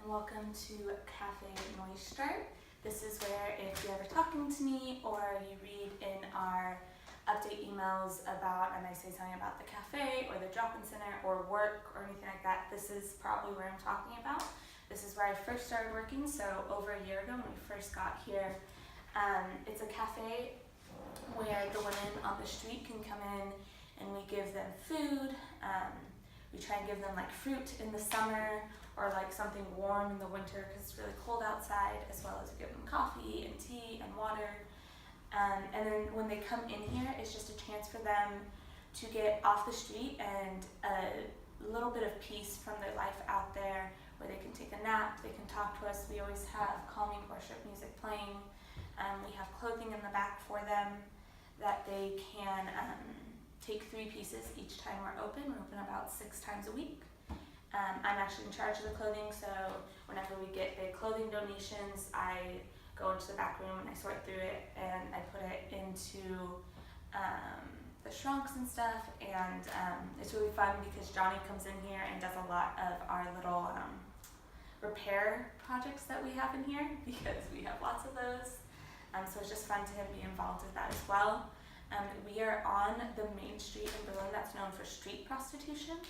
welcome to Cafe Moisture. This is where if you're ever talking to me or you read in our update emails about, and I say something about the cafe or the drop-in center or work or anything like that, this is probably where I'm talking about. This is where I first started working, so over a year ago when we first got here. It's a cafe where the women on the street can come in and we give them food. We try and give them like fruit in the summer or like something warm in the winter because it's really cold outside, as well as we give them coffee and tea and water. And then when they come in here, it's just a chance for them to get off the street and a little bit of peace from their life out there, where they can take a nap, they can talk to us. We always have calming worship music playing. We have clothing in the back for them that they can take 3 pieces each time we're open. We're open about 6 times a week. I'm actually in charge of the clothing, so whenever we get big clothing donations, I go into the back room and I sort through it and I put it into the trunks and stuff, and it's really fun because Johnny comes in here and does a lot of our little repair projects that we have in here because we have lots of those. So it's just fun to be involved with that as well. We are on the main street in Berlin that's known for street prostitution.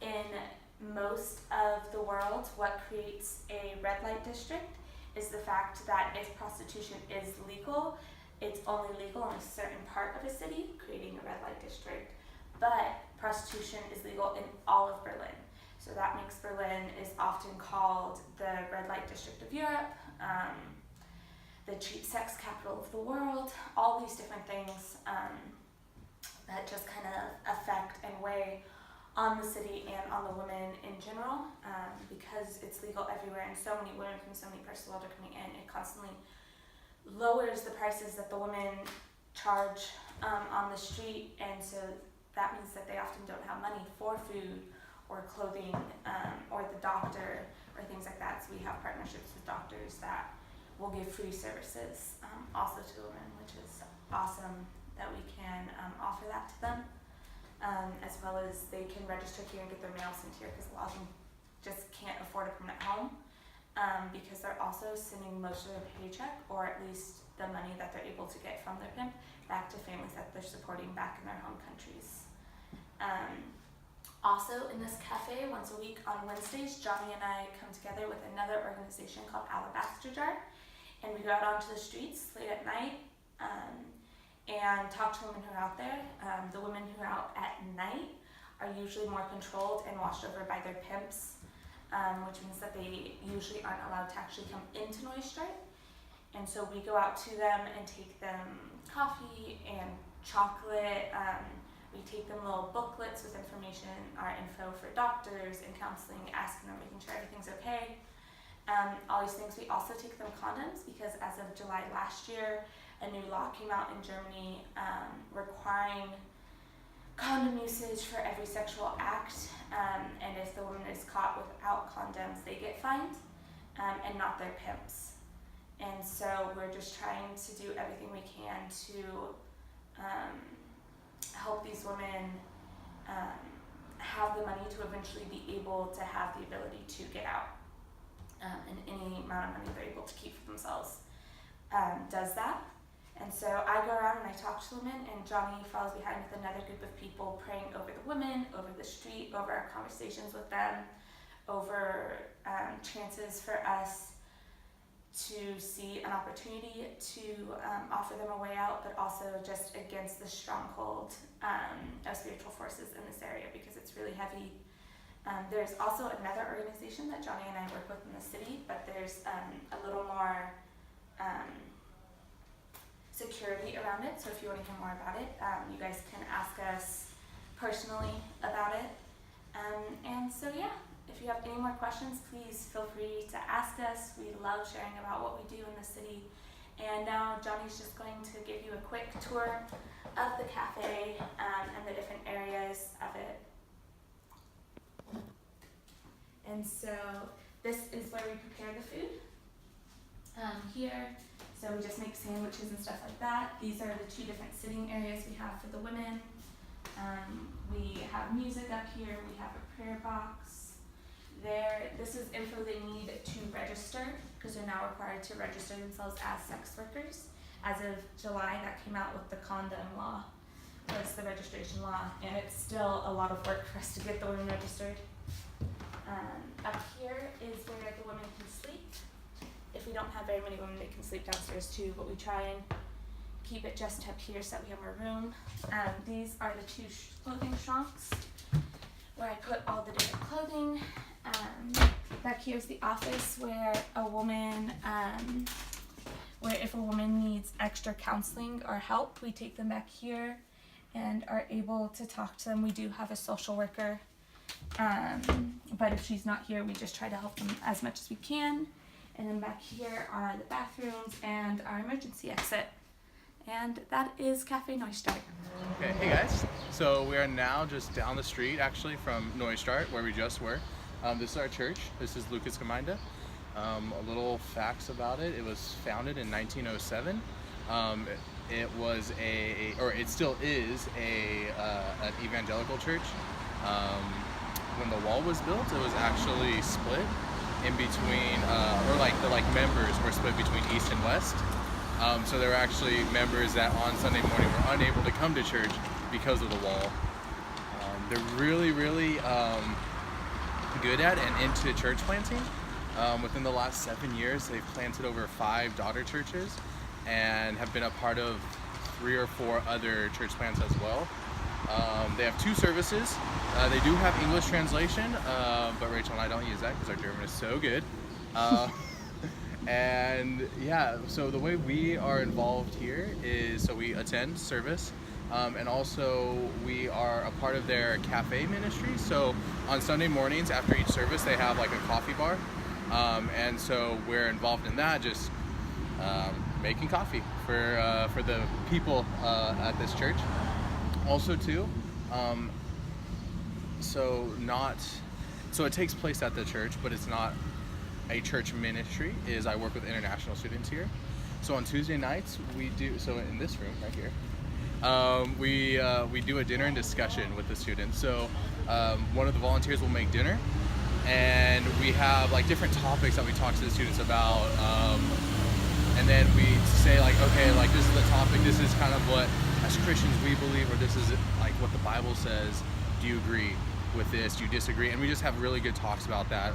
In most of the world, what creates a red light district is the fact that if prostitution is legal, it's only legal in a certain part of a city, creating a red light district. But prostitution is legal in all of Berlin. So that makes Berlin is often called the red light district of Europe, the cheap sex capital of the world, all these different things that just kind of affect and weigh on the city and on the women in general, because it's legal everywhere and so many women from so many parts of the world are coming in. It constantly lowers the prices that the women charge on the street, and so that means that they often don't have money for food or clothing or the doctor or things like that. So we have partnerships with doctors that will give free services also to women, which is awesome that we can offer that to them. As well as they can register here and get their mail sent here, because a lot of them just can't afford a permanent home, because they're also sending most of their paycheck, or at least the money that they're able to get from their pimp, back to families that they're supporting back in their home countries. Also in this cafe, once a week on Wednesdays, Johnny and I come together with another organization called Alabaster Jar, and we go out onto the streets late at night and talk to women who are out there. The women who are out at night are usually more controlled and watched over by their pimps, which means that they usually aren't allowed to actually come into Neustadt. And so we go out to them and take them coffee and chocolate. We take them little booklets with information, our info for doctors and counseling, asking them, making sure everything's okay. All these things. We also take them condoms, because as of July last year, a new law came out in Germany requiring condom usage for every sexual act, and if the woman is caught without condoms, they get fined, and not their pimps. And so we're just trying to do everything we can to help these women have the money to eventually be able to have the ability to get out, and any amount of money they're able to keep for themselves does that. And so I go around and I talk to women, and Johnny follows behind with another group of people, praying over the women, over the street, over our conversations with them, over chances for us to see an opportunity to offer them a way out, but also just against the stronghold of spiritual forces in this area, because it's really heavy. There's also another organization that Johnny and I work with in the city, but there's a little more security around it. So if you want to hear more about it, you guys can ask us personally about it. And so yeah, if you have any more questions, please feel free to ask us. We love sharing about what we do in the city. And now Johnny's just going to give you a quick tour of the cafe and the different areas of it. And so this is where we prepare the food. Here, so we just make sandwiches and stuff like that. These are the 2 different sitting areas we have for the women. We have music up here, we have a prayer box. There, this is info they need to register, because they're now required to register themselves as sex workers. As of July, that came out with the condom law, was the registration law, and it's still a lot of work for us to get the women registered. Up here is where the women can sleep. If we don't have very many women, they can sleep downstairs too, but we try and keep it just up here so that we have more room. These are the two clothing trunks where I put all the different clothing. Back here is the office where if a woman needs extra counseling or help, we take them back here and are able to talk to them. We do have a social worker, but if she's not here, we just try to help them as much as we can. And then back here are the bathrooms and our emergency exit. And that is Cafe Neustart. Okay, hey guys. So we are now just down the street actually from Neustart, where we just were. This is our church. This is Lucas Gemeinde. A little facts about it. It was founded in 1907. It still is an evangelical church. When the wall was built, it was actually split in between, the members were split between east and west. So there were actually members that on Sunday morning were unable to come to church because of the wall. They're really, really good at and into church planting. Within the last 7 years, they've planted over 5 daughter churches and have been a part of 3 or 4 other church plants as well. They have 2 services. They do have English translation, but Rachel and I don't use that because our German is so good. And yeah, so the way we are involved here is, so we attend service, and also we are a part of their cafe ministry. So on Sunday mornings after each service, they have like a coffee bar. And so we're involved in that, just making coffee for the people at this church. Also too, so it takes place at the church, but it's not a church ministry. I work with international students here. So on Tuesday nights we do, so in this room right here, we do a dinner and discussion with the students. So one of the volunteers will make dinner, and we have like different topics that we talk to the students about, and then we say like, okay, like this is the topic, this is kind of what as Christians we believe, or this is like what the Bible says. Do you agree with this? Do you disagree? And we just have really good talks about that.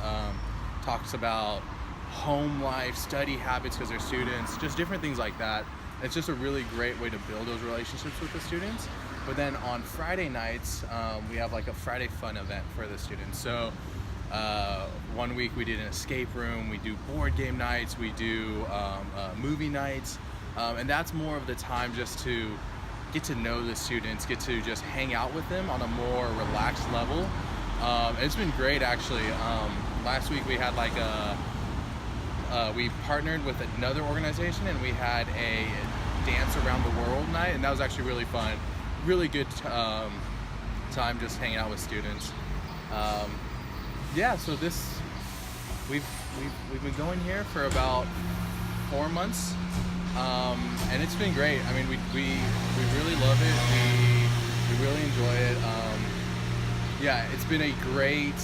Talks about home life, study habits because they're students, just different things like that. It's just a really great way to build those relationships with the students. But then on Friday nights, we have like a Friday fun event for the students. So one week we did an escape room, we do board game nights, we do movie nights, and that's more of the time just to get to know the students, get to just hang out with them on a more relaxed level. It's been great actually. Last week we had like we partnered with another organization and we had a dance around the world night, and that was actually really fun. Really good time just hanging out with students. Yeah, so we've been going here for about 4 months, and it's been great. I mean, we really love it. We really enjoy it. Yeah, it's been a great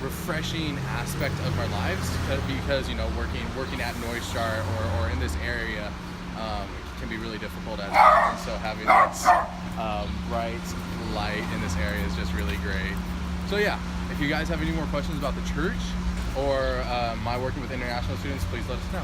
refreshing aspect of our lives, because you know, working at Neustart or in this area can be really difficult at times, and so having this bright light in this area is just really great. So yeah, if you guys have any more questions about the church or my working with international students, please let us know.